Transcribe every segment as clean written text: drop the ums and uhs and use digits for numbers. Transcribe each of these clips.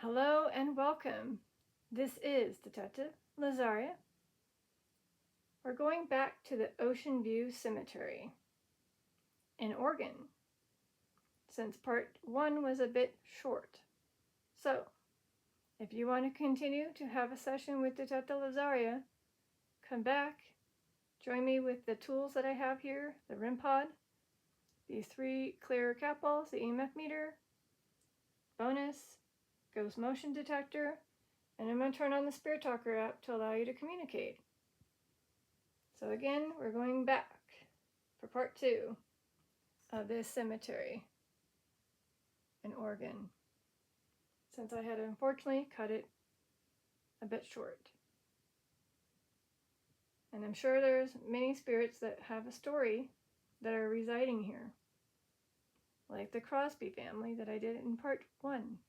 Hello and welcome. This is Detective Lazaria. We're going back to the Ocean View Cemetery in Oregon, since part 1 was a bit short. So, if you want to continue to have a session with Detective Lazaria, come back, join me with the tools that I have here, the REM pod, these 3 clear cat balls, the EMF meter, bonus, ghost motion detector, and I'm going to turn on the Spirit Talker app to allow you to communicate. So again, we're going back for part 2 of this cemetery in Oregon, since I had unfortunately cut it a bit short. And I'm sure there's many spirits that have a story that are residing here, like the Crosby family that I did in part 1.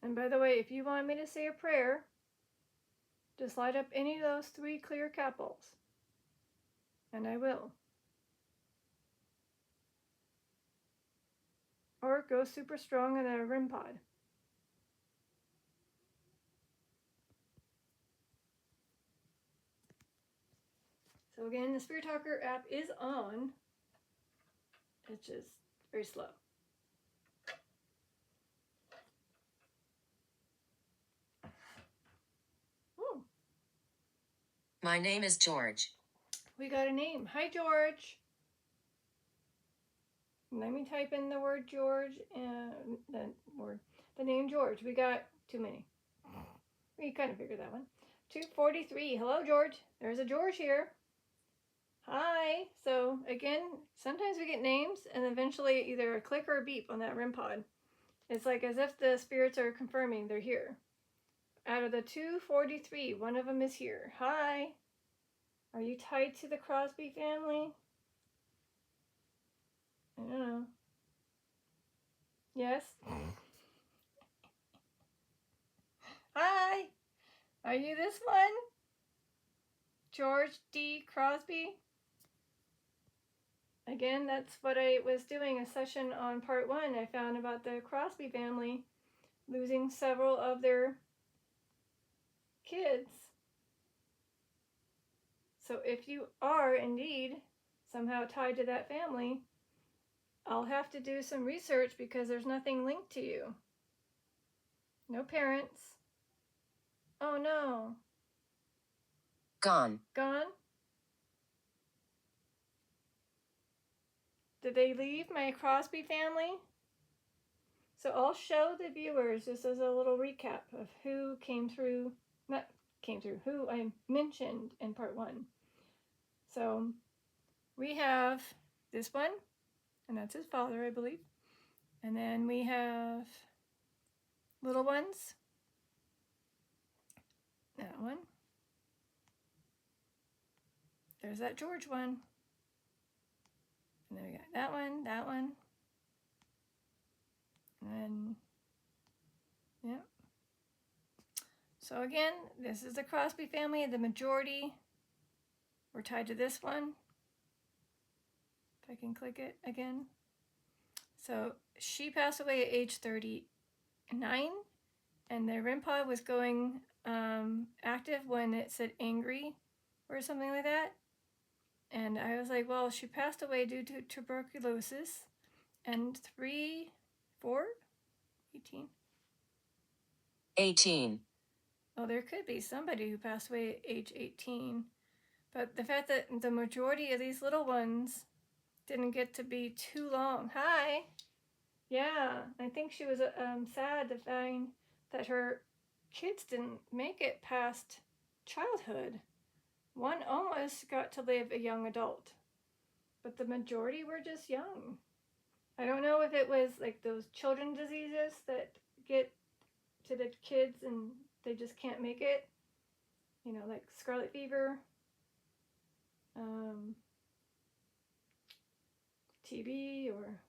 And by the way, if you want me to say a prayer, just light up any of those 3 clear cat balls, and I will. Or go super strong in a REM pod. So again, the Spirit Talker app is on. It's just very slow. Ooh. My name is George. We got a name. Hi, George. Let me type in the word George and the name George. We got too many. We kind of figured that one. 243. Hello, George. There's a George here. Hi. So again, sometimes we get names and eventually either a click or a beep on that REM pod. It's like as if the spirits are confirming they're here. Out of the 243, one of them is here. Hi. Are you tied to the Crosby family? I don't know. Yes? Hi. Are you this one? George D. Crosby? Again, that's what I was doing, a session on part 1. I found about the Crosby family losing several of their kids. So if you are indeed somehow tied to that family, I'll have to do some research because there's nothing linked to you. No parents. Oh no. Gone. Gone? Did they leave my Crosby family? So I'll show the viewers, just as a little recap of who who I mentioned in part 1. So we have this one, and that's his father, I believe. And then we have little ones. That one. There's that George one. And then we got that one, that one. And then, yeah. So again, this is the Crosby family. The majority were tied to this one. If I can click it again. So she passed away at age 39, and the REM pod was going active when it said angry or something like that. And I was like, well, she passed away due to tuberculosis. And 18? 18. Well, there could be somebody who passed away at age 18. But the fact that the majority of these little ones didn't get to be too long. Hi. Yeah, I think she was sad to find that her kids didn't make it past childhood. One almost got to live a young adult, but the majority were just young. I don't know if it was like those children diseases that get to the kids and they just can't make it. You know, like scarlet fever, TB, or,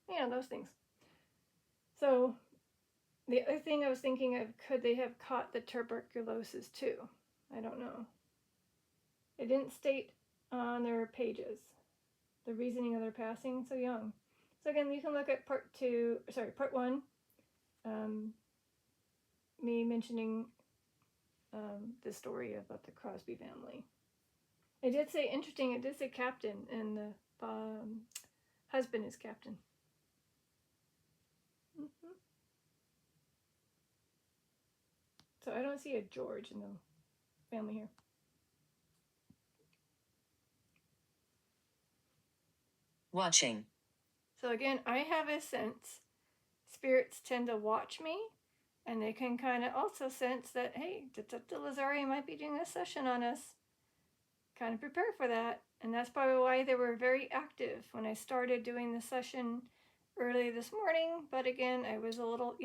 you know, those things. So the other thing I was thinking of, could they have caught the tuberculosis too? I don't know. It didn't state on their pages the reasoning of their passing so young. So again, you can look at part one, me mentioning the story about the Crosby family. It did say, interesting, it did say captain, and the husband is captain. Mm-hmm. So I don't see a George in the family here. Watching. So again, I have a sense spirits tend to watch me, and they can kind of also sense that, hey, Detective Lazaria might be doing a session on us. Kind of prepare for that. And that's probably why they were very active when I started doing the session early this morning. But again, I was a little,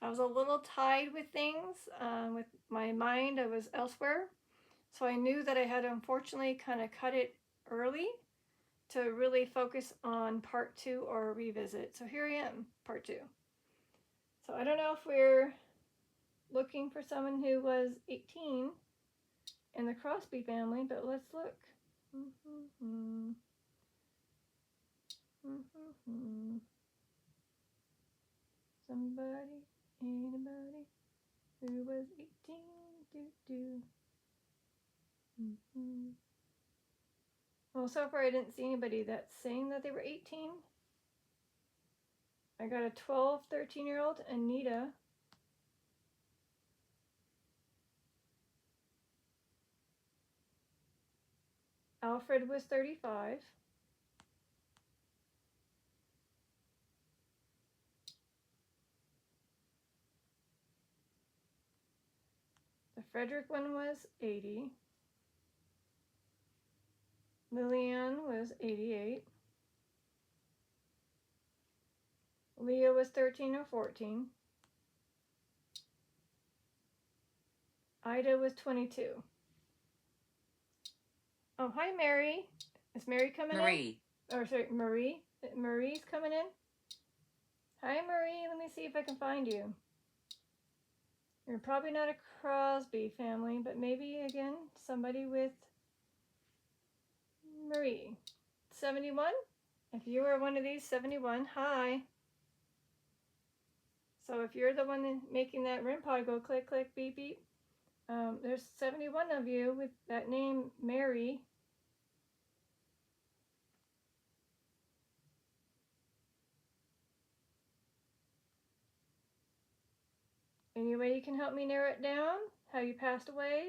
I was a little tied with things. With my mind, I was elsewhere. So I knew that I had to unfortunately kind of cut it early to really focus on part 2 or revisit. So here I am, part 2. So I don't know if we're looking for someone who was 18 in the Crosby family, but let's look. Somebody, anybody who was 18. Well, so far I didn't see anybody that's saying that they were 18. I got a 12, 13-year-old, Anita. Alfred was 35. The Frederick one was 80. Lillian was 88. Leah was 13 or 14. Ida was 22. Oh, hi, Mary. Is Mary coming in? Or sorry, Marie. Marie's coming in? Hi, Marie. Let me see if I can find you. You're probably not a Crosby family, but maybe, again, somebody with Marie. 71? If you were one of these, 71, hi. So if you're the one making that REM pod go click, click, beep, beep, there's 71 of you with that name, Mary. Any way you can help me narrow it down? How you passed away?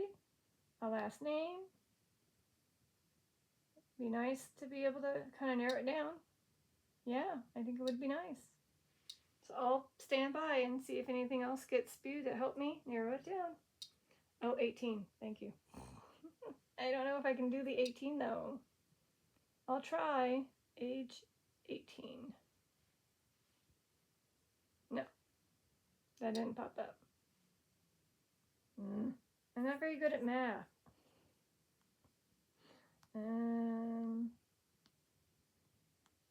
A last name? Be nice to be able to kind of narrow it down. Yeah, I think it would be nice. So I'll stand by and see if anything else gets spewed that help me narrow it down. Oh, 18. Thank you. I don't know if I can do the 18 though. I'll try. Age 18. No, that didn't pop up. I'm not very good at math.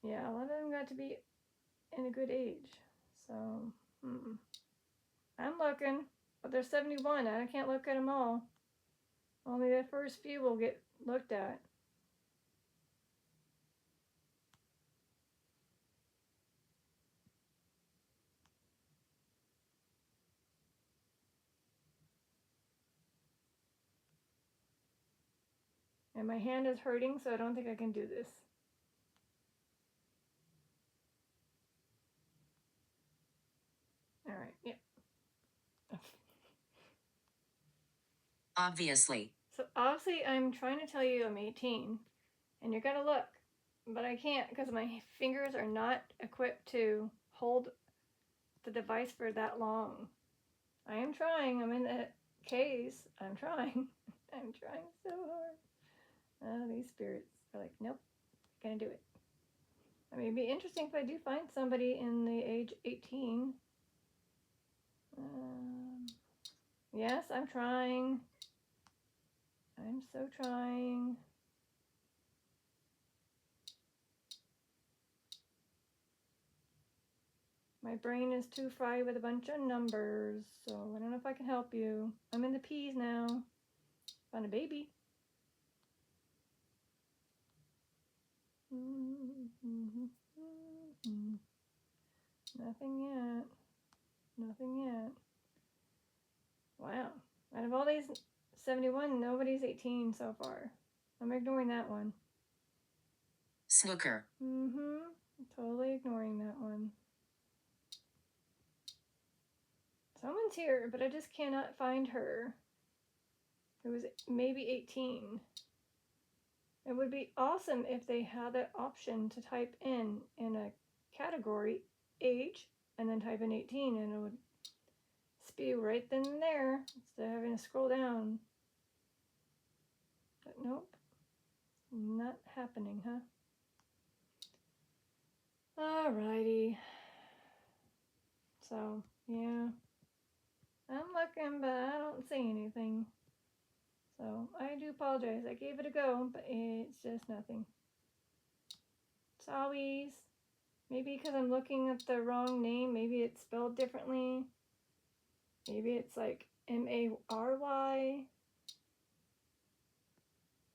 Yeah, a lot of them got to be in a good age. So, I'm looking, but there's 71. I can't look at them all. Only the first few will get looked at. And my hand is hurting, so I don't think I can do this. All right, yeah. Obviously. So obviously I'm trying to tell you I'm 18, and you're gonna look, but I can't because my fingers are not equipped to hold the device for that long. I am trying. I'm in the case. I'm trying. I'm trying so hard. Oh, these spirits are like, nope, gonna do it. It may be interesting if I do find somebody in the age 18. Yes, I'm trying. I'm so trying. My brain is too fried with a bunch of numbers, so I don't know if I can help you. I'm in the P's now. Found a baby. Nothing yet. Nothing yet. Wow. Out of all these 71, nobody's 18 so far. I'm ignoring that one. Snooker. Totally ignoring that one. Someone's here, but I just cannot find her. It was maybe 18. It would be awesome if they had that option to type in a category, age, and then type in 18, and it would spew right then and there instead of having to scroll down. But nope, not happening, huh? Alrighty. So, yeah. I'm looking, but I don't see anything. So, I do apologize. I gave it a go, but it's just nothing. Sorry. Maybe because I'm looking at the wrong name. Maybe it's spelled differently. Maybe it's like Mary.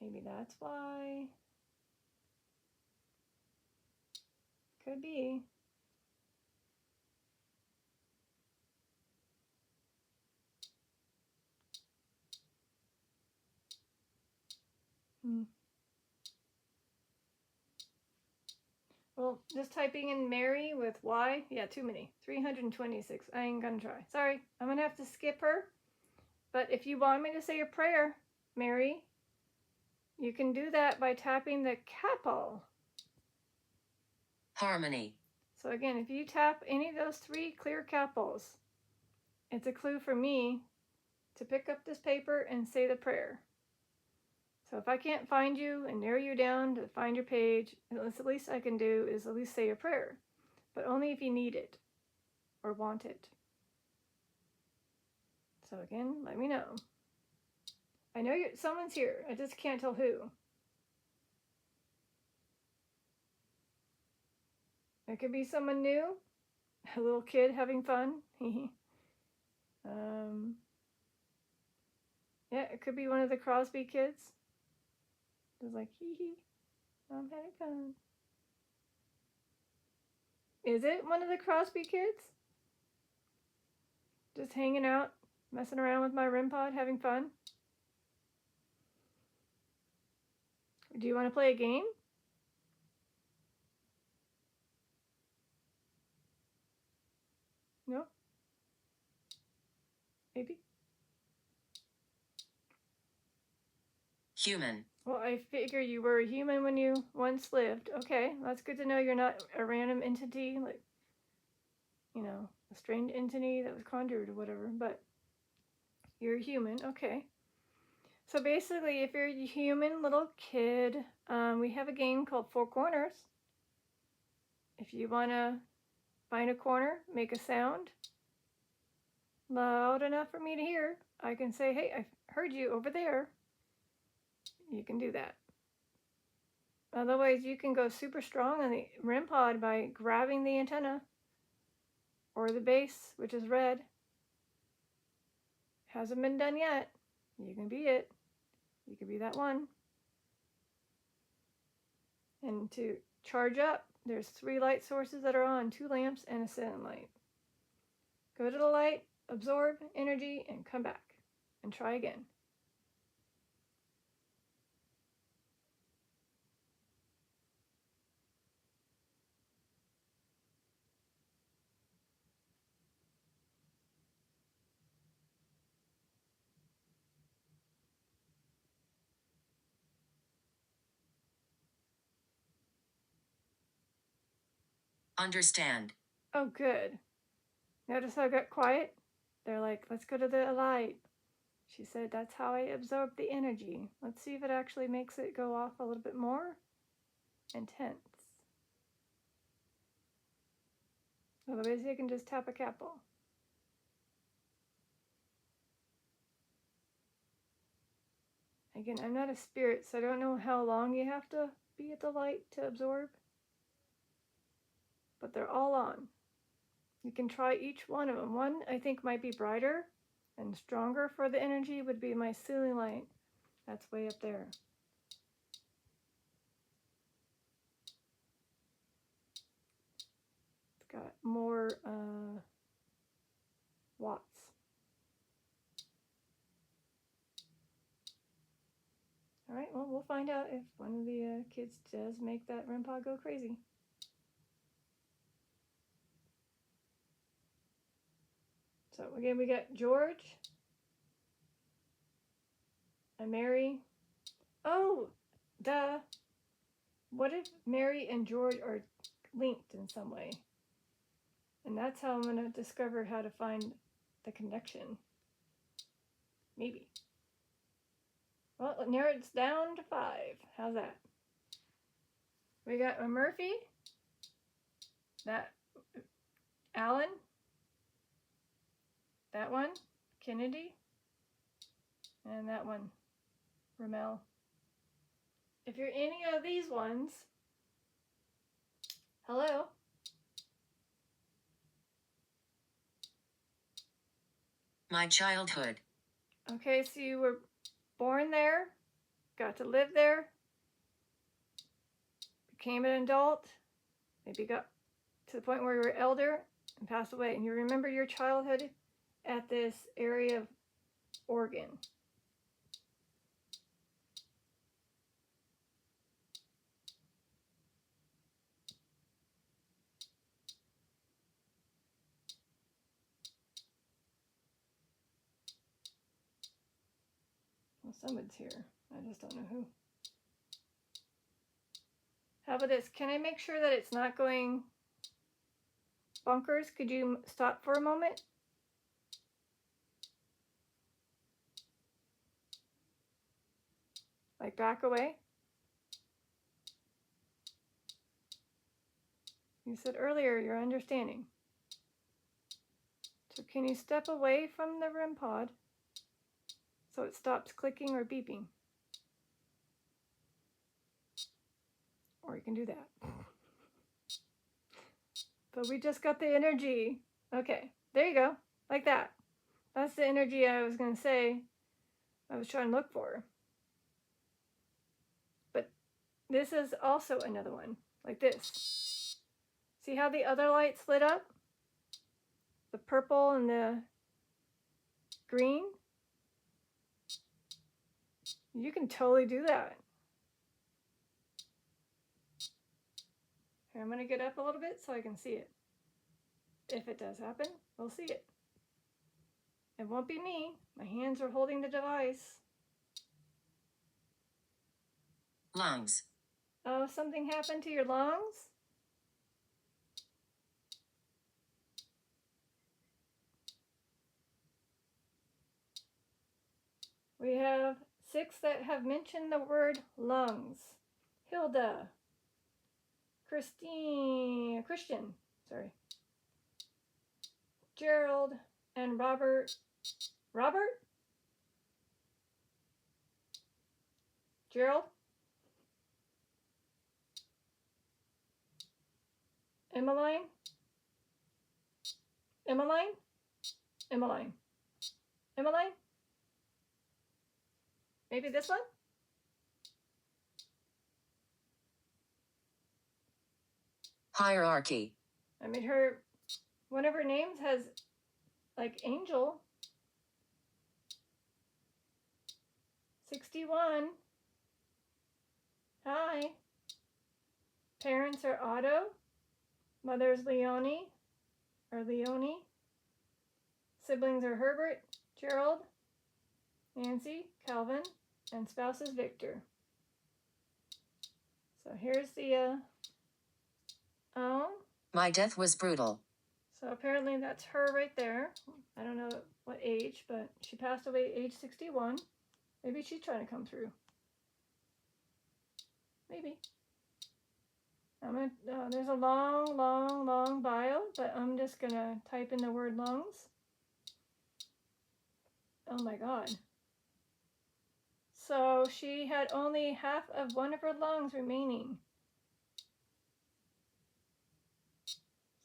Maybe that's why. Could be. Well, just typing in Mary with Y, yeah, too many. 326. I ain't gonna try. Sorry, I'm gonna have to skip her. But if you want me to say a prayer, Mary, you can do that by tapping the capital. Harmony. So again, if you tap any of those 3 clear capitals, it's a clue for me to pick up this paper and say the prayer. So if I can't find you and narrow you down to find your page, the least I can do is at least say a prayer, but only if you need it or want it. So again, let me know. I know someone's here. I just can't tell who. It could be someone new, a little kid having fun. Yeah, it could be one of the Crosby kids. Just like, I'm having fun. Is it one of the Crosby kids? Just hanging out, messing around with my REM pod, having fun? Do you want to play a game? No? Maybe? Human. Well, I figure you were a human when you once lived. Okay, that's good to know you're not a random entity, like, a strange entity that was conjured or whatever, but you're a human. Okay. So basically, if you're a human little kid, we have a game called Four Corners. If you want to find a corner, make a sound loud enough for me to hear, I can say, hey, I heard you over there. You can do that. Otherwise, you can go super strong on the REM pod by grabbing the antenna or the base, which is red. Hasn't been done yet. You can be it. You can be that one. And to charge up, there's 3 light sources that are on, 2 lamps and a ceiling light. Go to the light, absorb energy, and come back. And try again. Understand. Oh, good. Notice how I got quiet? They're like, let's go to the light. She said, that's how I absorb the energy. Let's see if it actually makes it go off a little bit more intense. Otherwise, you can just tap a capo. Again, I'm not a spirit, so I don't know how long you have to be at the light to absorb. But they're all on. You can try each one of them. One I think might be brighter and stronger for the energy would be my ceiling light. That's way up there. It's got more watts. All right, well, we'll find out if one of the kids does make that REM pod go crazy. So again, we got George and Mary. Oh, duh. What if Mary and George are linked in some way? And that's how I'm going to discover how to find the connection. Maybe. Well, it narrows down to 5. How's that? We got a Murphy, that Allen, that one, Kennedy, and that one, Ramel. If you're any of these ones, hello. My childhood. Okay, so you were born there, got to live there, became an adult, maybe got to the point where you were elder and passed away. And you remember your childhood at this area of Oregon. Well, someone's here. I just don't know who. How about this? Can I make sure that it's not going bonkers? Could you stop for a moment? Like back away? You said earlier you're understanding. So can you step away from the REM pod so it stops clicking or beeping? Or you can do that. But we just got the energy. Okay, there you go. Like that. That's the energy I was going to say I was trying to look for. But this is also another one. Like this. See how the other lights lit up? The purple and the green? You can totally do that. Here, I'm going to get up a little bit so I can see it. If it does happen, we'll see it. It won't be me. My hands are holding the device. Lungs. Oh, something happened to your lungs? We have 6 that have mentioned the word lungs. Hilda, Christian, Gerald, and Robert. Robert? Gerald? Emmeline? Emmeline? Emmeline? Emmeline? Maybe this one? Hierarchy. I mean, one of her names has like Angel. 61. Hi. Parents are Otto. Mother's Leonie. Siblings are Herbert, Gerald, Nancy, Calvin, and spouse is Victor. So here's the My death was brutal. So apparently that's her right there. I don't know what age, but she passed away at age 61. Maybe she's trying to come through. Maybe. There's a long bio, but I'm just gonna type in the word lungs. Oh my God. So she had only half of one of her lungs remaining.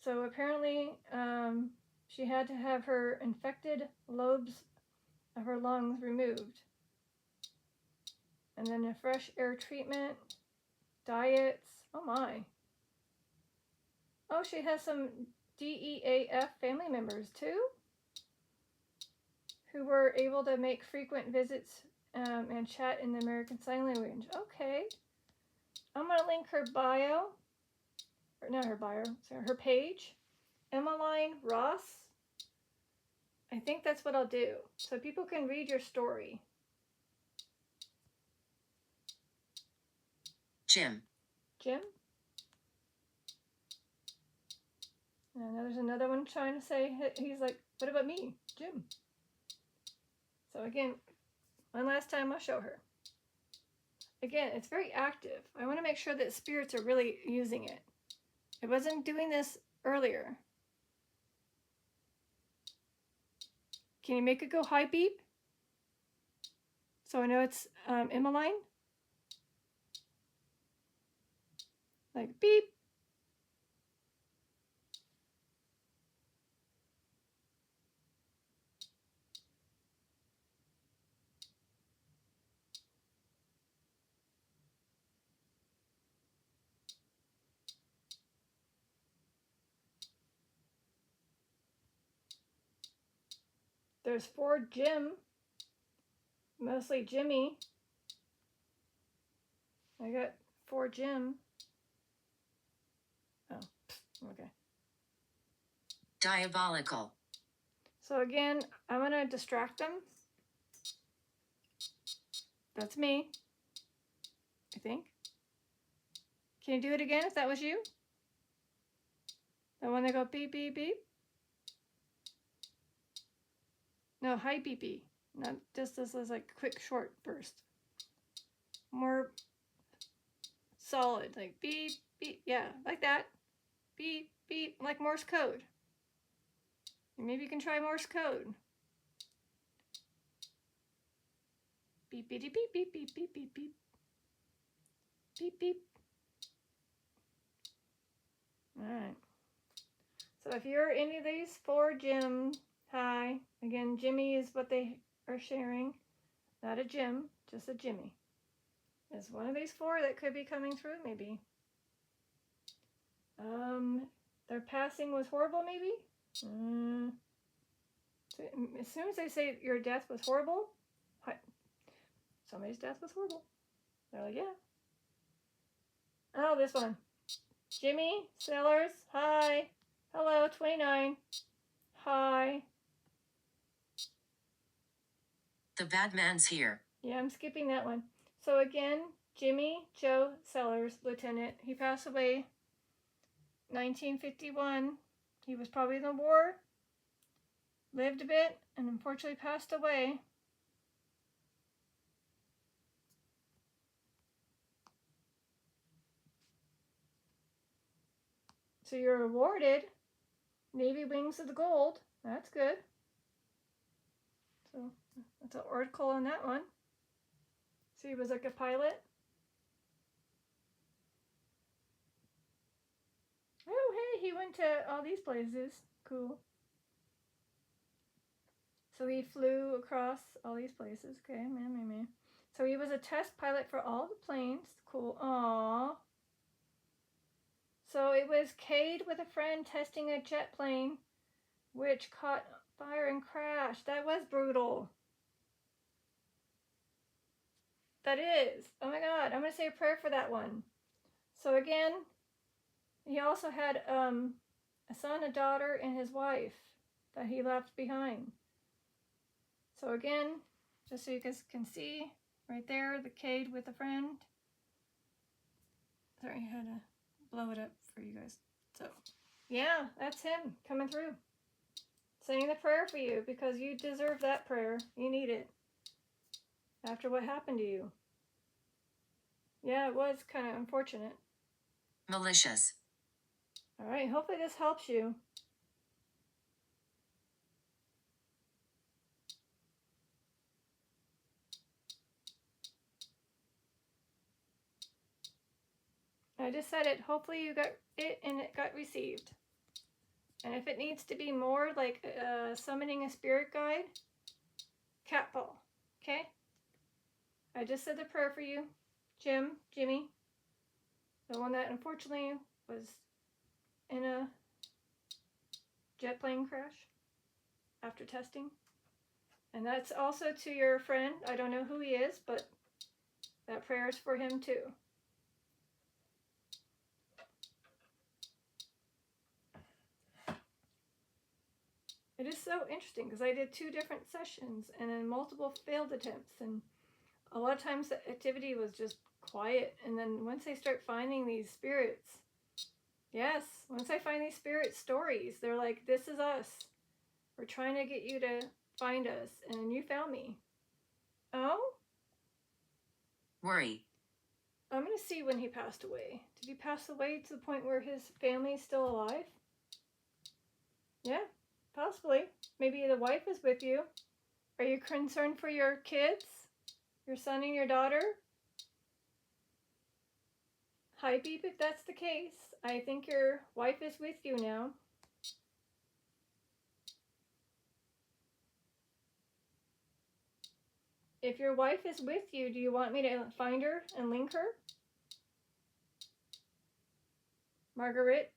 So apparently, she had to have her infected lobes of her lungs removed. And then a fresh air treatment, diets. Oh my. Oh, she has some DEAF family members too, who were able to make frequent visits and chat in the American Sign Language. Okay. I'm going to link her bio, or not her bio, sorry, her page. Emmeline Ross. I think that's what I'll do, so people can read your story. Jim. Jim? And there's another one trying to say, he's like, what about me? Jim. So again, one last time I'll show her. Again, it's very active. I want to make sure that spirits are really using it. It wasn't doing this earlier. Can you make it go high beep? So I know it's Emmeline. Like beep. There's 4 Jim. Mostly Jimmy. I got 4 Jim. Oh, okay. Diabolical. So again, I'm going to distract them. That's me, I think. Can you do it again if that was you? The one that go beep, beep, beep? No, high beep, beep. Not just this is like quick, short burst. More solid, like beep, beep. Yeah, like that. Beep, beep, like Morse code. Maybe you can try Morse code. Beep, beep, beep, beep, beep, beep, beep, beep. Beep, beep. All right. So if you're any of these 4 Jim, hi. Again, Jimmy is what they are sharing. Not a Jim, just a Jimmy. Is one of these 4 that could be coming through, maybe. Their passing was horrible, maybe? So as soon as they say your death was horrible, somebody's death was horrible. They're like, yeah. Oh, this one. Jimmy Sellers, hi. Hello, 29. Hi. The bad man's here. Yeah, I'm skipping that one. So again, Jimmy Joe Sellers, Lieutenant. He passed away 1951. He was probably in the war, lived a bit, and unfortunately passed away. So you're awarded Navy Wings of the Gold. That's good. So that's an article on that one. So he was like a pilot. Oh, hey, he went to all these places. Cool. So he flew across all these places. Okay, man. So he was a test pilot for all the planes. Cool. Aww. So it was Cade with a friend testing a jet plane, which caught fire and crashed. That was brutal. That is. Oh my God. I'm going to say a prayer for that one. So again, he also had a son, a daughter, and his wife that he left behind. So again, just so you guys can see, right there, the Cade with a friend. Sorry, I had to blow it up for you guys. So, yeah, that's him coming through. Saying the prayer for you because you deserve that prayer. You need it. After what happened to you. Yeah, it was kind of unfortunate. Malicious. All right, hopefully this helps you. I just said it. Hopefully you got it and it got received. And if it needs to be more like summoning a spirit guide, cat ball. Okay? I just said the prayer for you, Jimmy, the one that unfortunately was in a jet plane crash after testing. And that's also to your friend. I don't know who he is, but that prayer is for him too. It is so interesting because I did 2 different sessions and then multiple failed attempts, and a lot of times the activity was just quiet, and then once I start finding these spirits, yes, once I find these spirit stories, they're like, this is us. We're trying to get you to find us, and you found me. Oh? Worry. I'm going to see when he passed away. Did he pass away to the point where his family is still alive? Yeah, possibly. Maybe the wife is with you. Are you concerned for your kids? Your son and your daughter? Hi, Beep, if that's the case. I think your wife is with you now. If your wife is with you, do you want me to find her and link her? Margaret?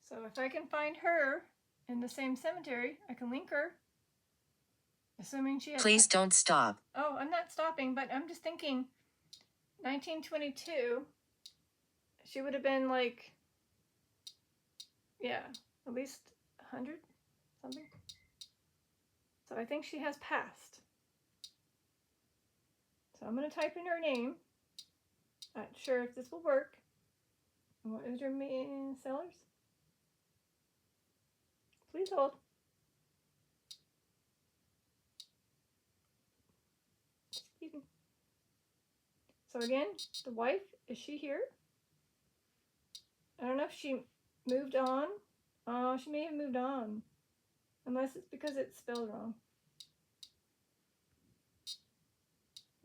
So if I can find her in the same cemetery, I can link her. Assuming she has... Please don't stop. Oh, I'm not stopping, but I'm just thinking 1922, she would have been like, yeah, at least 100 something. So I think she has passed. So I'm going to type in her name. Not sure if this will work. What is your main sellers? Please hold. Excuse me. So again, the wife, is she here? I don't know if she moved on. Oh, she may have moved on. Unless it's because it's spelled wrong.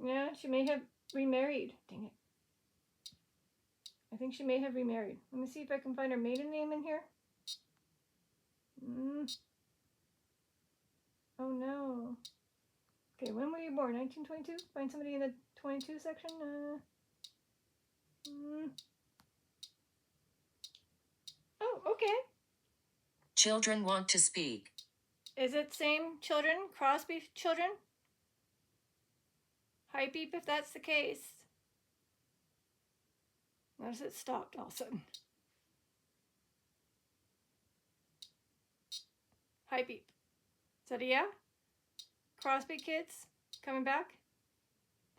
Yeah, she may have remarried. Dang it. I think she may have remarried. Let me see if I can find her maiden name in here. Oh no. Okay, when were you born? 1922? Find somebody in the 22 section? Oh, okay. Children want to speak. Is it same children? Crosby children? Hi, Beep, if that's the case. Notice it stopped all of a sudden. Hi, Beep. Is that a yeah? Crosby kids coming back?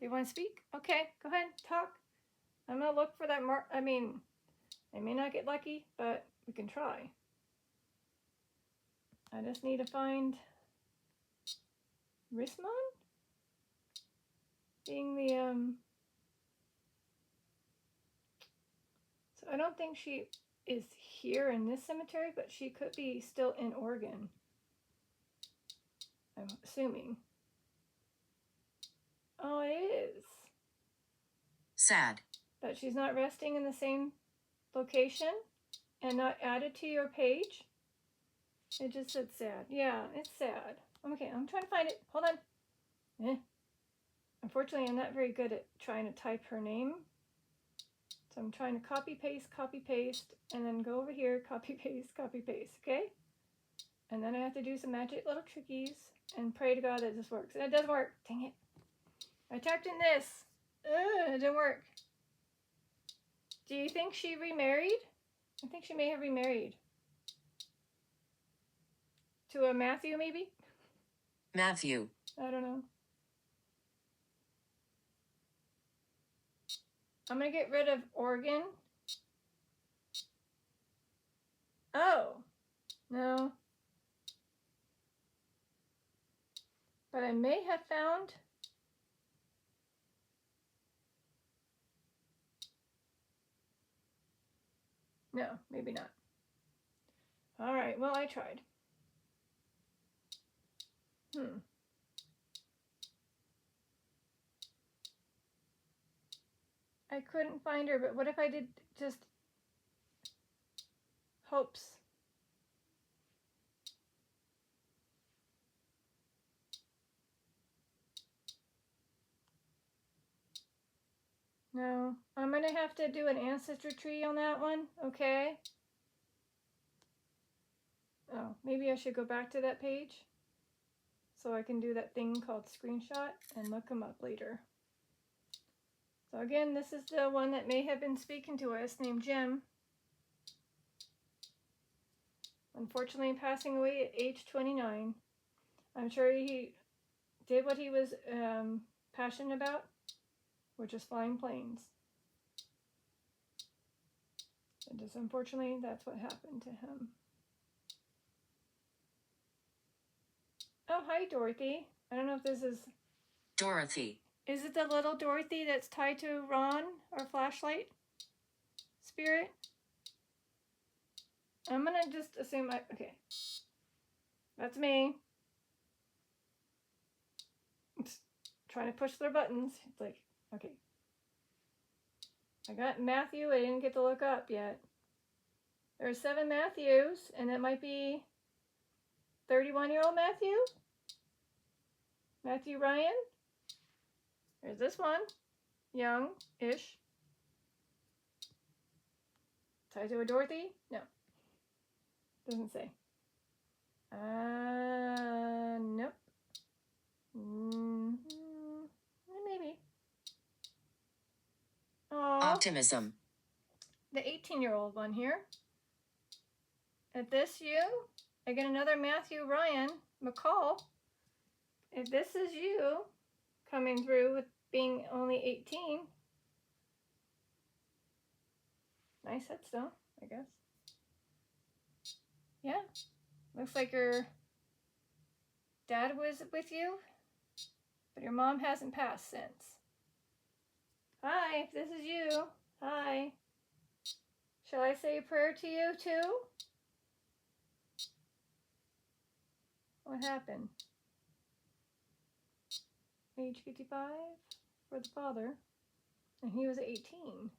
They want to speak? Okay, go ahead, talk. I'm going to look for that I mean, I may not get lucky, but we can try. I just need to find Rismon? Being the, so I don't think she is here in this cemetery, but she could be still in Oregon. I'm assuming. Oh, it is. Sad. But she's not resting in the same location and not added to your page. It just said sad. Yeah, it's sad. Okay, I'm trying to find it. Hold on. Unfortunately, I'm not very good at trying to type her name. So I'm trying to copy, paste, and then go over here, copy, paste, okay? And then I have to do some magic little trickies and pray to God that this works. And it doesn't work. Dang it. I typed in this. It didn't work. Do you think she remarried? I think she may have remarried. To a Matthew, maybe? Matthew. I don't know. I'm going to get rid of Oregon. Oh. No. But I may have found No, maybe not. All right, well, I tried. I couldn't find her, but what if I did just hopes? No, I'm going to have to do an ancestry tree on that one, okay? Oh, maybe I should go back to that page so I can do that thing called screenshot and look them up later. So again, this is the one that may have been speaking to us, named Jim. Unfortunately passing away at age 29. I'm sure he did what he was passionate about, which is flying planes. And just unfortunately, that's what happened to him. Oh, hi, Dorothy. I don't know if this is... Dorothy. Is it the little Dorothy that's tied to Ron, our flashlight spirit? I'm gonna just assume okay. That's me. It's trying to push their buttons. It's like, okay. I got Matthew. I didn't get to look up yet. There's 7 Matthews, and it might be 31-year-old Matthew. Matthew Ryan. There's this one. Young-ish. Tied to a Dorothy? No. Doesn't say. Nope. Maybe. Aww. Optimism. The 18-year-old one here. If this you, I get another Matthew Ryan McCall. If this is you coming through with being only 18, nice headstone, I guess. Yeah, looks like your dad was with you, but your mom hasn't passed since. Hi, if this is you, hi. Shall I say a prayer to you too? What happened? Age 55 for the father, and he was 18.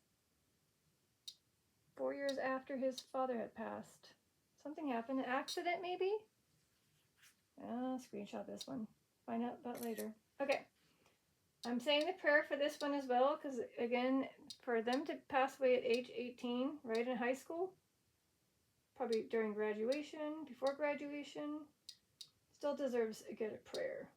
4 years after his father had passed. Something happened, an accident maybe? Screenshot this one. Find out about later. Okay. I'm saying the prayer for this one as well, because again, for them to pass away at age 18, right in high school, probably during graduation, before graduation, still deserves a good prayer.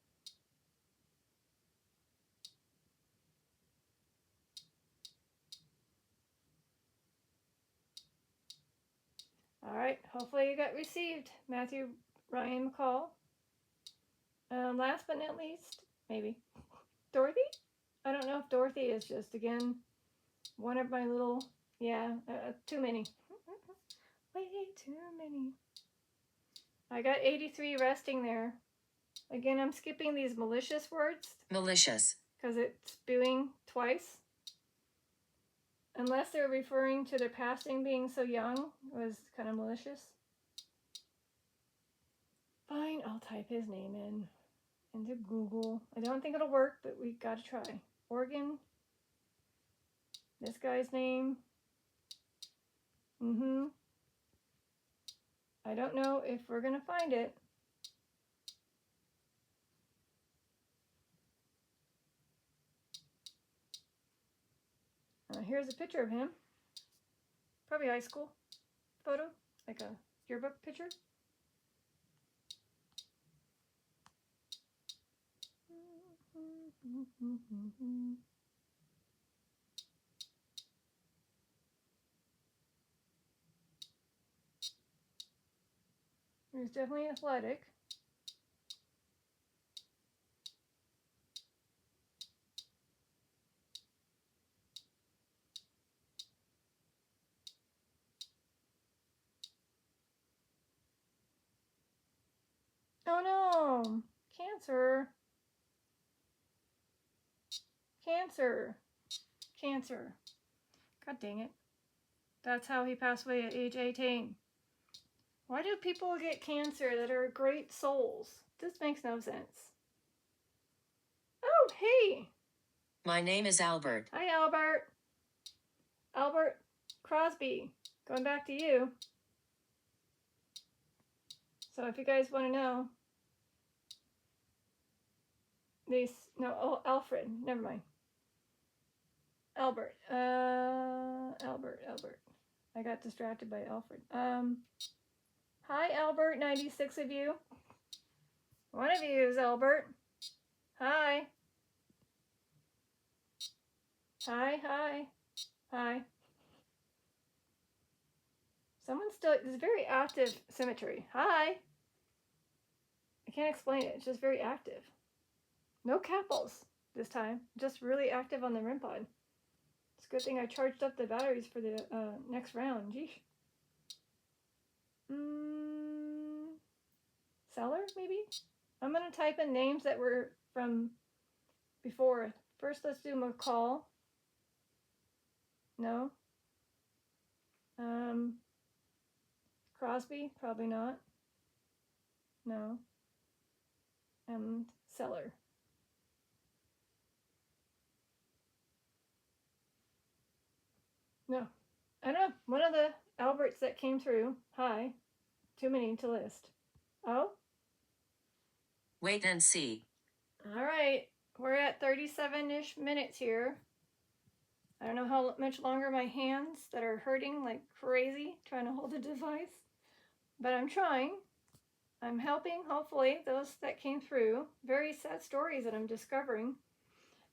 All right, hopefully you got received, Matthew Ryan McCall. Last but not least, maybe, Dorothy? I don't know if Dorothy is just, again, one of my little, too many. Way too many. I got 83 resting there. Again, I'm skipping these malicious words. Malicious. Because it's spewing twice. Unless they're referring to their passing being so young, it was kind of malicious. Fine, I'll type his name into Google. I don't think it'll work, but we gotta try. Oregon. This guy's name. I don't know if we're gonna find it. Here's a picture of him. Probably high school photo, like a yearbook picture. He was definitely athletic. Oh no! Cancer! Cancer! Cancer! God dang it. That's how he passed away at age 18. Why do people get cancer that are great souls? This makes no sense. Oh, hey. My name is Albert. Hi, Albert. Albert Crosby. Going back to you. So if you guys want to know, Alfred. Never mind. Albert. Albert. I got distracted by Alfred. Hi, Albert. 96 of you. One of you is Albert. Hi. Hi. Someone's still, it's very active symmetry. Hi. I can't explain it. It's just very active. No capitals this time. Just really active on the REM pod. It's a good thing I charged up the batteries for the next round. Geesh. Seller, maybe? I'm going to type in names that were from before. First, let's do McCall. No. Crosby, probably not. No. And Seller. No. I don't know. One of the Alberts that came through. Hi. Too many to list. Oh? Wait and see. All right. We're at 37-ish minutes here. I don't know how much longer my hands that are hurting like crazy trying to hold the device. But I'm trying. I'm helping, hopefully, those that came through. Very sad stories that I'm discovering.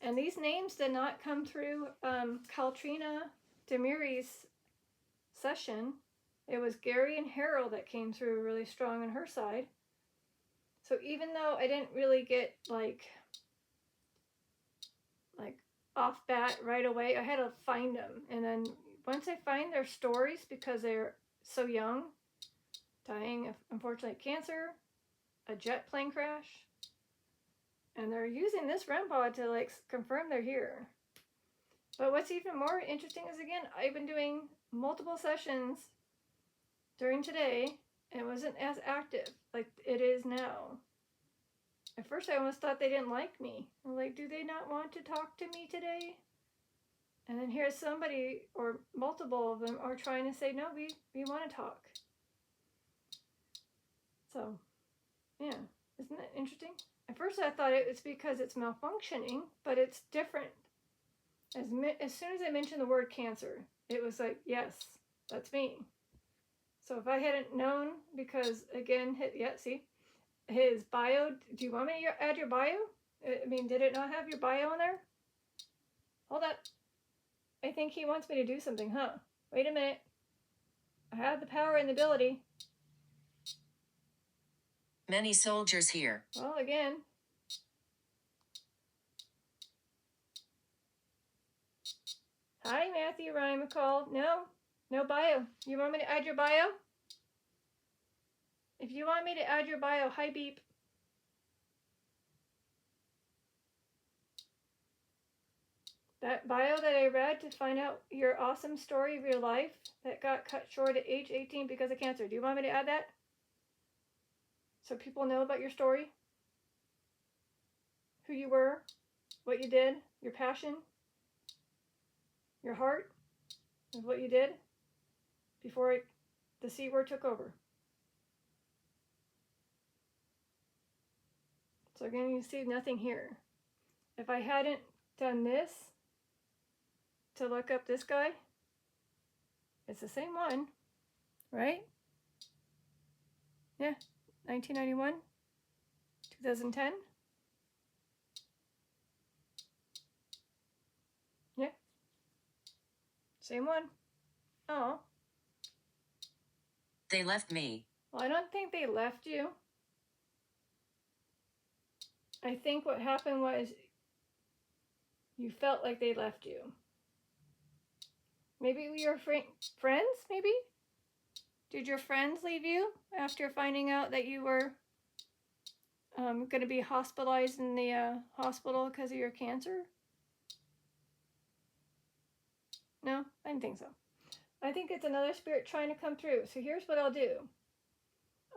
And these names did not come through Kaltrina Demiri's session. It was Gary and Harold that came through really strong on her side. So even though I didn't really get like off bat right away, I had to find them. And then once I find their stories, because they're so young, dying of, unfortunately, cancer, a jet plane crash, and they're using this REM pod to like confirm they're here. But what's even more interesting is, again, I've been doing multiple sessions during today, and it wasn't as active like it is now. At first, I almost thought they didn't like me. I'm like, do they not want to talk to me today? And then here's somebody, or multiple of them, are trying to say, no, we want to talk. So, yeah, isn't that interesting? At first, I thought it was because it's malfunctioning, but it's different. As soon as I mentioned the word cancer, it was like, yes, that's me. So if I hadn't known, because again, see, his bio, do you want me to add your bio? I mean, did it not have your bio in there? Hold up. I think he wants me to do something, huh? Wait a minute. I have the power and the ability. Many soldiers here. Well, again. Hi, Matthew Ryan McCall. No bio. You want me to add your bio? If you want me to add your bio, hi beep. That bio that I read to find out your awesome story of your life that got cut short at age 18 because of cancer. Do you want me to add that? So people know about your story? Who you were, what you did, your passion, your heart, of what you did before the C word took over. So again, you see nothing here. If I hadn't done this to look up this guy, it's the same one, right? Yeah, 1991, 2010. Yeah, same one. Oh. They left me. Well, I don't think they left you. I think what happened was you felt like they left you. Maybe we were friends, maybe? Did your friends leave you after finding out that you were going to be hospitalized in the hospital because of your cancer? No, I didn't think so. I think it's another spirit trying to come through. So here's what I'll do.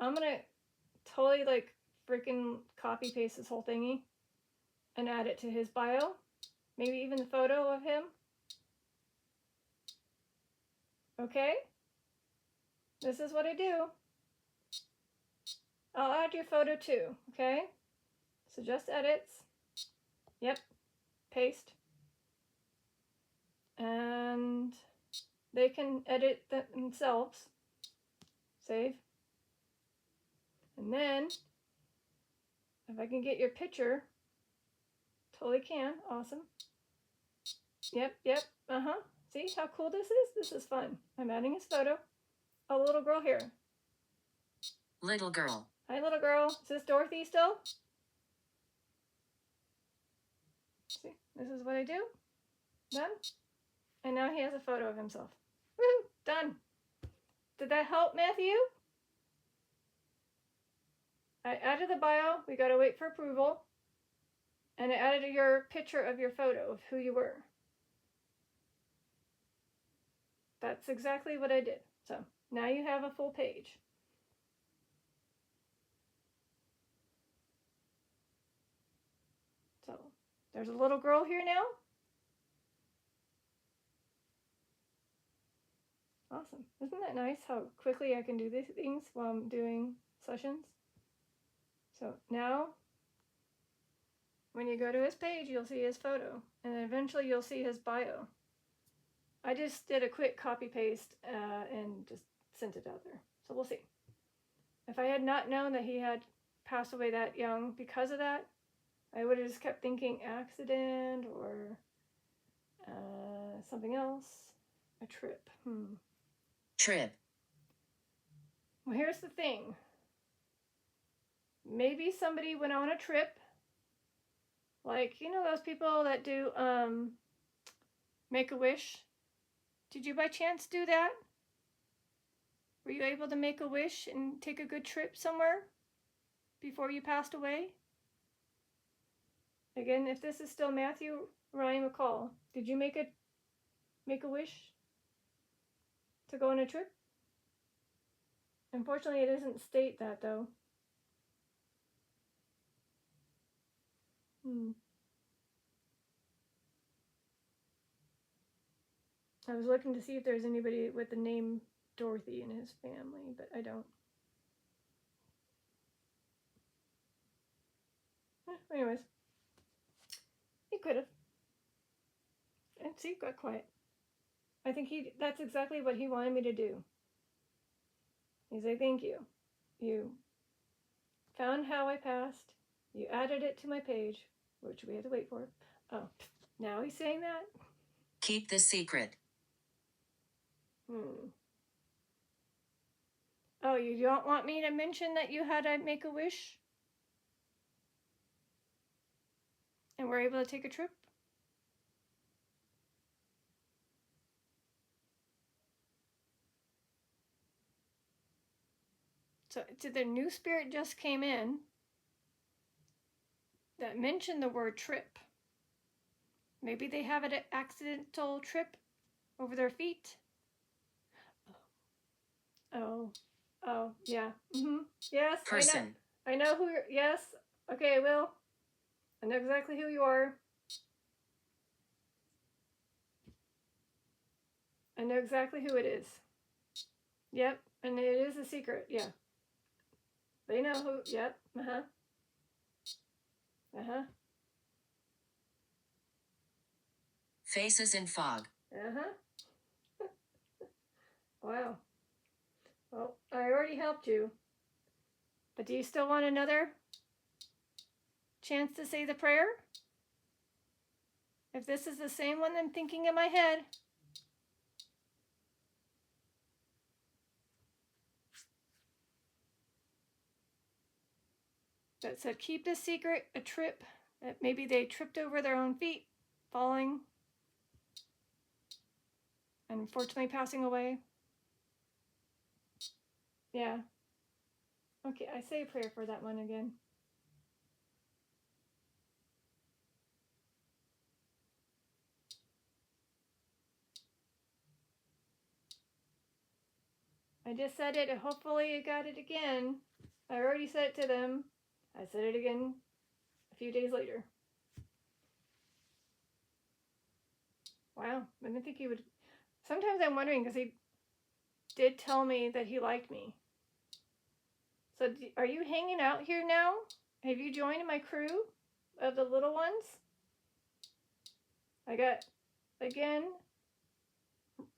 I'm going to totally like freaking copy paste this whole thingy and add it to his bio. Maybe even the photo of him. Okay? This is what I do. I'll add your photo too, okay? So just edits. Yep. Paste. And they can edit themselves. Save. And then, if I can get your picture, totally can. Awesome. Yep. See how cool this is? This is fun. I'm adding his photo. A little girl here. Little girl. Hi, little girl. Is this Dorothy still? See, this is what I do. Done. And now he has a photo of himself. Woo! Done. Did that help, Matthew? I added the bio. We got to wait for approval. And I added your picture of your photo of who you were. That's exactly what I did. So now you have a full page. So there's a little girl here now. Awesome. Isn't that nice how quickly I can do these things while I'm doing sessions? So now, when you go to his page, you'll see his photo, and then eventually you'll see his bio. I just did a quick copy paste and just sent it out there. So we'll see. If I had not known that he had passed away that young because of that, I would have just kept thinking accident or something else. A trip. Trip. Well, here's the thing. Maybe somebody went on a trip. Like, you know those people that do Make-A-Wish? Did you by chance do that? Were you able to make a wish and take a good trip somewhere before you passed away? Again, if this is still Matthew Ryan McCall, did you make a wish to go on a trip? Unfortunately, it doesn't state that though. I was looking to see if there's anybody with the name Dorothy in his family, but I don't. Anyways, he could have. And see, got quiet. I think that's exactly what he wanted me to do. He's like, thank you. You found how I passed. You added it to my page, which we had to wait for. Oh, now he's saying that? Keep the secret. Oh, you don't want me to mention that you had to make a wish? And we're able to take a trip? So the new spirit just came in that mentioned the word trip. Maybe they have an accidental trip over their feet. Oh, yeah. Yes, Person. I know who you're, yes. Okay, I will. I know exactly who you are. I know exactly who it is. Yep, and it is a secret, yeah. They know who, yep, Faces in fog. Wow. Well, I already helped you. But do you still want another chance to say the prayer? If this is the same one I'm thinking in my head. That said, keep this secret, a trip, that maybe they tripped over their own feet, falling, and unfortunately passing away. Yeah. Okay, I say a prayer for that one again. I just said it, and hopefully you got it again. I already said it to them. I said it again a few days later. Wow, I didn't think he would. Sometimes I'm wondering, because he did tell me that he liked me. So are you hanging out here now? Have you joined my crew of the little ones? I got, again,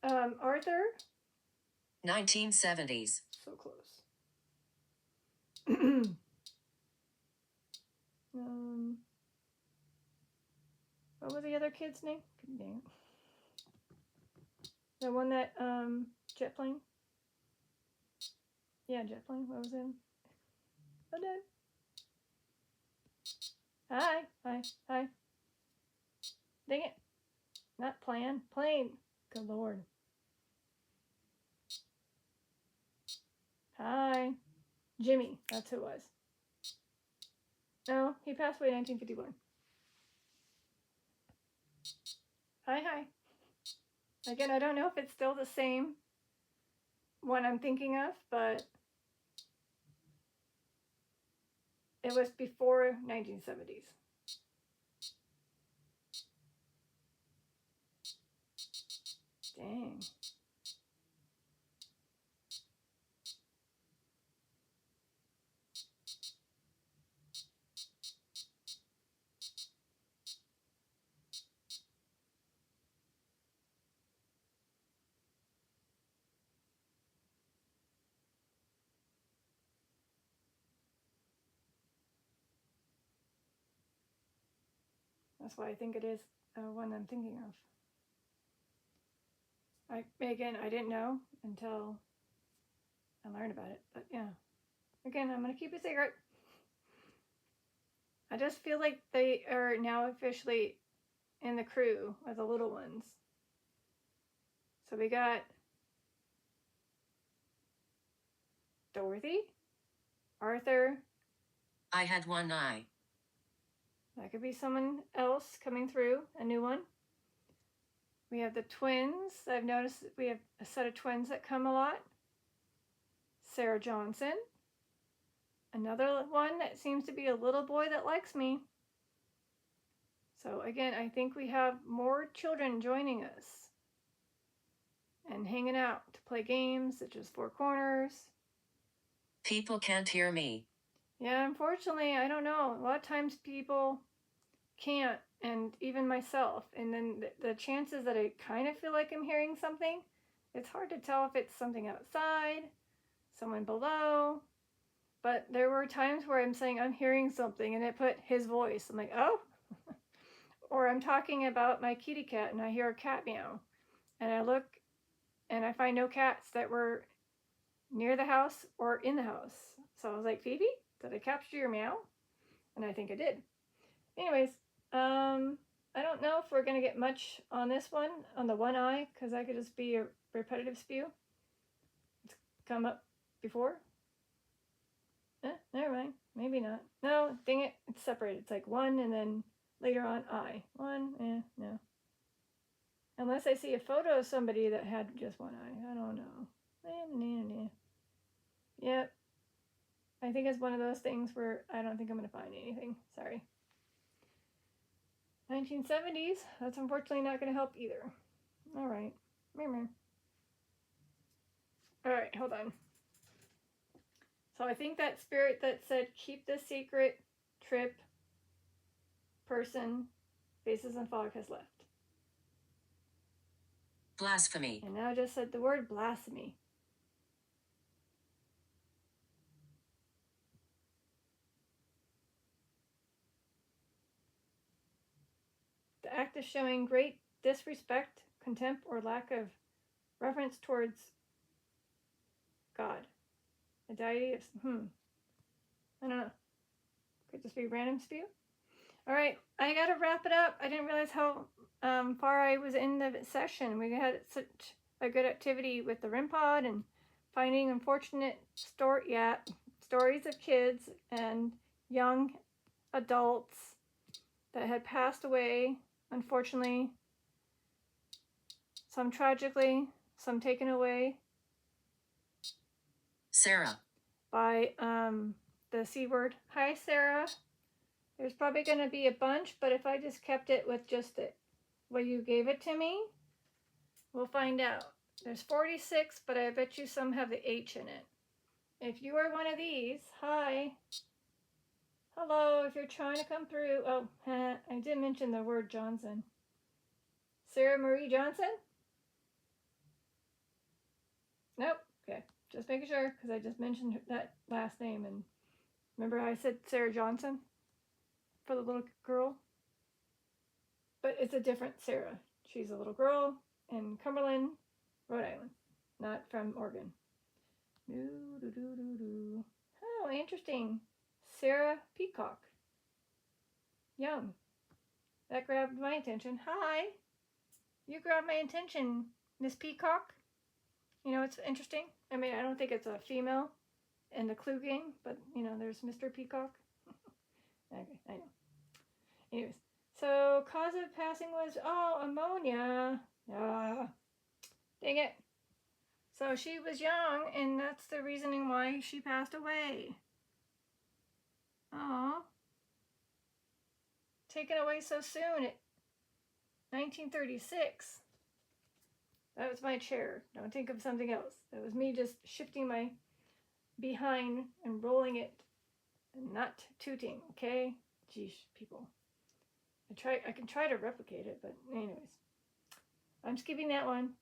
Arthur. 1970s. So close. What was the other kid's name? Dang it. The one that, jet plane? Yeah, jet plane. What was him? Oh, no. Hi. Dang it. Not plan. Plane. Good Lord. Hi. Jimmy. That's who it was. No, he passed away in 1951. Hi. Again, I don't know if it's still the same one I'm thinking of, but it was before 1970s. Dang. That's why I think it is one I'm thinking of. I didn't know until I learned about it, but yeah. Again, I'm going to keep it secret. I just feel like they are now officially in the crew of the little ones. So we got Dorothy, Arthur. I had one eye. That could be someone else coming through, a new one. We have the twins. I've noticed we have a set of twins that come a lot. Sarah Johnson. Another one that seems to be a little boy that likes me. So again, I think we have more children joining us and hanging out to play games such as Four Corners. People can't hear me. Yeah, unfortunately, I don't know. A lot of times people can't, and even myself. And then the chances that I kind of feel like I'm hearing something, it's hard to tell if it's something outside, someone below. But there were times where I'm saying I'm hearing something and it put his voice. I'm like, oh. Or I'm talking about my kitty cat and I hear a cat meow. And I look and I find no cats that were near the house or in the house. So I was like, Phoebe, did I capture your meow? And I think I did. Anyways, I don't know if we're going to get much on this one, on the one eye, because that could just be a repetitive spew. It's come up before. Never mind. Maybe not. No, dang it. It's separated. It's like one and then later on eye. One, no. Unless I see a photo of somebody that had just one eye. I don't know. Yep. I think it's one of those things where I don't think I'm going to find anything. Sorry. 1970s. That's unfortunately not going to help either. All right. All right, hold on. So I think that spirit that said, keep this secret, trip, person, faces and fog has left. Blasphemy. And now I just said the word blasphemy. The act of showing great disrespect, contempt, or lack of reverence towards God. The deity of, I don't know. Could this be random spew? All right, I got to wrap it up. I didn't realize how far I was in the session. We had such a good activity with the REM pod and finding unfortunate stories of kids and young adults that had passed away, unfortunately, some tragically, some taken away. Sarah. by the C word. Hi, Sarah. There's probably going to be a bunch, but if I just kept it with just the way you gave it to me, we'll find out. There's 46, but I bet you some have the H in it. If you are one of these, hi. Hello, if you're trying to come through. Oh, I did mention the word Johnson. Sarah Marie Johnson? Nope. Okay, just making sure, because I just mentioned that last name. And remember how I said Sarah Johnson for the little girl? But it's a different Sarah. She's a little girl in Cumberland, Rhode Island, not from Oregon. Oh, interesting. Sarah Peacock. Young. That grabbed my attention. Hi. You grabbed my attention, Miss Peacock. You know, it's interesting. I mean, I don't think it's a female in the Clue game, but, you know, there's Mr. Peacock. Okay, I know. Anyways, so cause of passing was, ammonia. Dang it. So she was young, and that's the reasoning why she passed away. Oh, taken away so soon at 1936. That was my chair. Don't think of something else. That was me just shifting my behind and rolling it and not tooting, okay? Geesh, people. I can try to replicate it, but anyways. I'm skipping that one.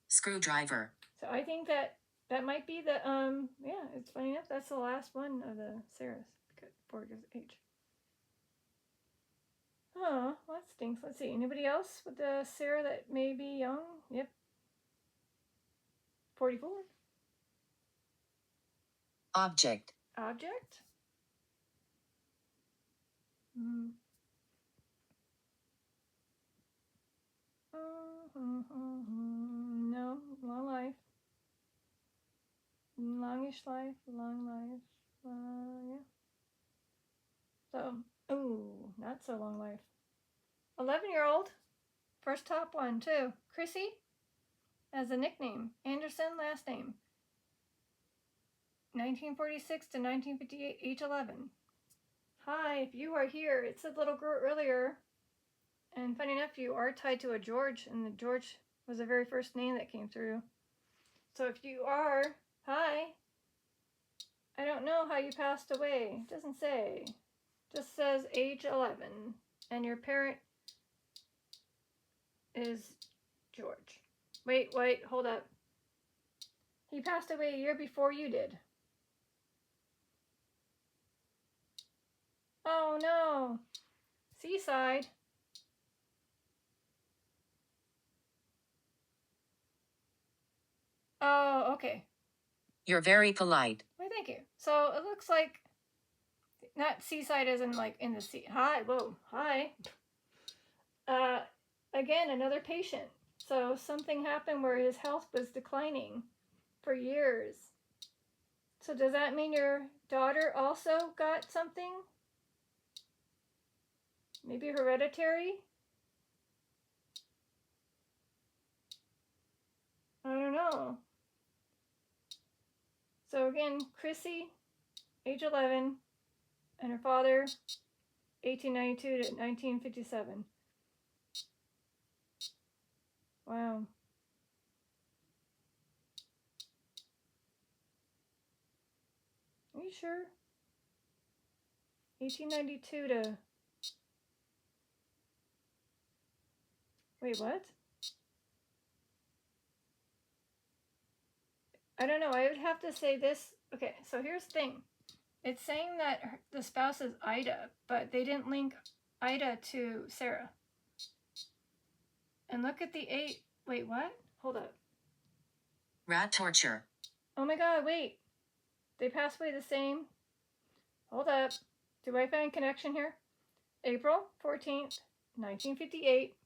Screwdriver. So I think that might be the, yeah, it's funny enough, that's the last one of the Sarahs. Before it goes H. Oh, well, that stinks. Let's see. Anybody else with the Sarah that may be young? Yep. 44. Object. Object? No, long life. Longish life, long life. Yeah. So, ooh, not so long life. 11-year-old. First top one, too. Chrissy as a nickname. Anderson, last name. 1946 to 1958, age 11. Hi, if you are here, it said little girl earlier. And funny enough, you are tied to a George, and the George was the very first name that came through. So if you are, hi. I don't know how you passed away. It doesn't say. Just says age 11. And your parent is George. Wait, hold up. He passed away a year before you did. Oh no. Seaside. Oh, okay. You're very polite. Well, thank you. So it looks like not seaside as in like in the sea. Hi, whoa, hi. Again, another patient. So something happened where his health was declining for years. So does that mean your daughter also got something? Maybe hereditary? I don't know. So again, Chrissy, age 11, and her father, 1892 to 1957. Wow. Are you sure? 1892 to... Wait, what? I don't know. I would have to say this. Okay, so here's the thing. It's saying that the spouse is Ida, but they didn't link Ida to Sarah. And look at the 8. Wait, what? Hold up. Rat torture. Oh my god, wait. They passed away the same. Hold up. Do I find connection here? April 14th, 1958.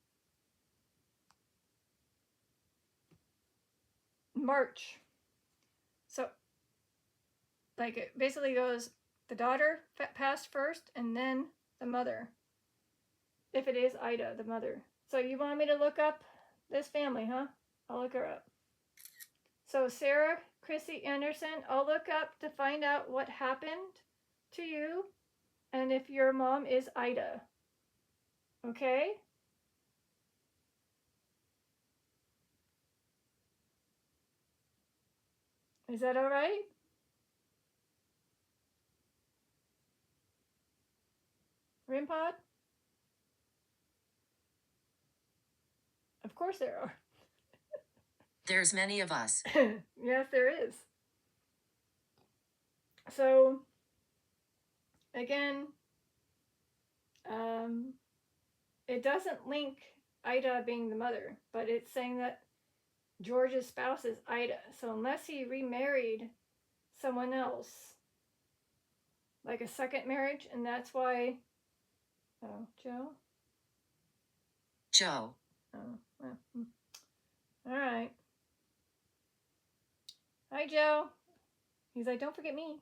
March. So, like, it basically goes, the daughter passed first, and then the mother. If it is Ida, the mother. So you want me to look up this family, huh? I'll look her up. So Sarah Chrissy Anderson. I'll look up to find out what happened to you and if your mom is Ida. Okay? Is that all right? REM pod? Of course there are. There's many of us. Yes, there is. So, again, it doesn't link Ida being the mother, but it's saying that George's spouse is Ida. So unless he remarried someone else, like a second marriage, and that's why... Oh, Joe? Joe. Oh, well. All right. Hi, Joe. He's like, don't forget me.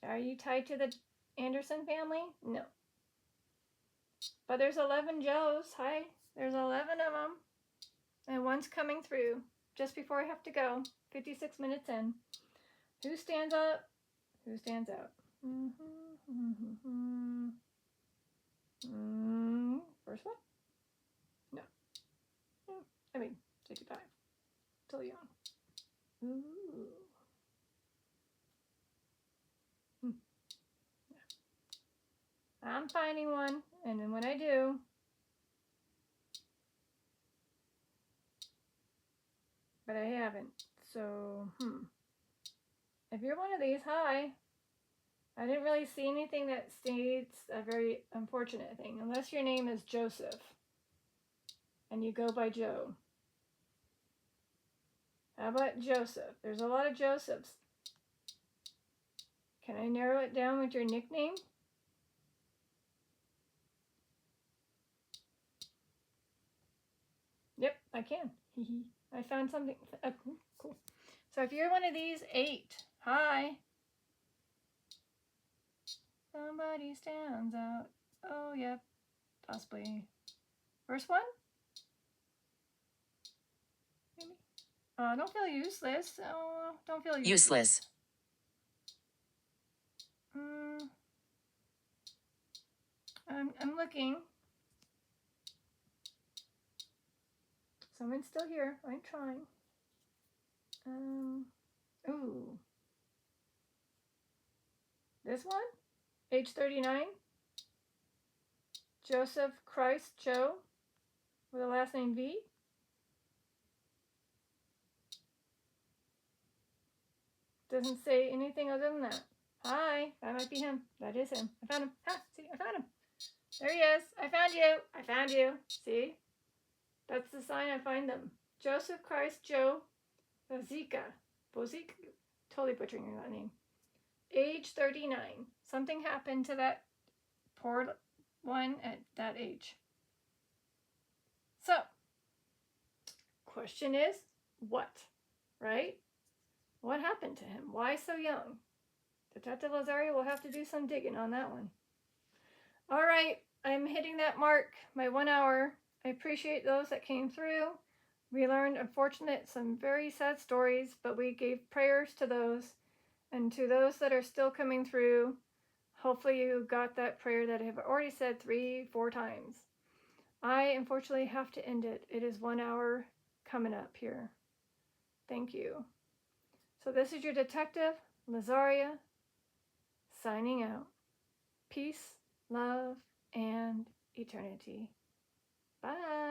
Are you tied to the Anderson family? No. But there's 11 Joes. Hi. There's 11 of them. And one's coming through just before I have to go. 56 minutes in. Who stands up? Who stands out? First one? No. I mean, 65. Still young. Ooh. I'm finding one, and then when I do, but I haven't. So, if you're one of these, hi. I didn't really see anything that states a very unfortunate thing, unless your name is Joseph, and you go by Joe. How about Joseph? There's a lot of Josephs. Can I narrow it down with your nickname? Yep, I can. I found something. Cool. So if you're one of these 8, hi. Somebody stands out. Oh, yeah, possibly. First one? Maybe. Don't feel useless. Oh, don't feel useless. I'm looking. Someone's still here. I'm trying. Ooh. This one? Age 39? Joseph Christ Joe with a last name V? Doesn't say anything other than that. Hi, that might be him. That is him. I found him. Ha, see, I found him. There he is. I found you. I found you. See? That's the sign I find them. Joseph Christ Joe Bozica. Bozica? Totally butchering that name. Age 39. Something happened to that poor one at that age. So, question is, what? Right? What happened to him? Why so young? Detective Lazario will have to do some digging on that one. All right, I'm hitting that mark, my 1 hour. I appreciate those that came through. We learned, unfortunately, some very sad stories, but we gave prayers to those. And to those that are still coming through, hopefully you got that prayer that I have already said 3-4 times. I, unfortunately, have to end it. It is 1 hour coming up here. Thank you. So this is your Detective Lazaria signing out. Peace, love, and eternity. Bye.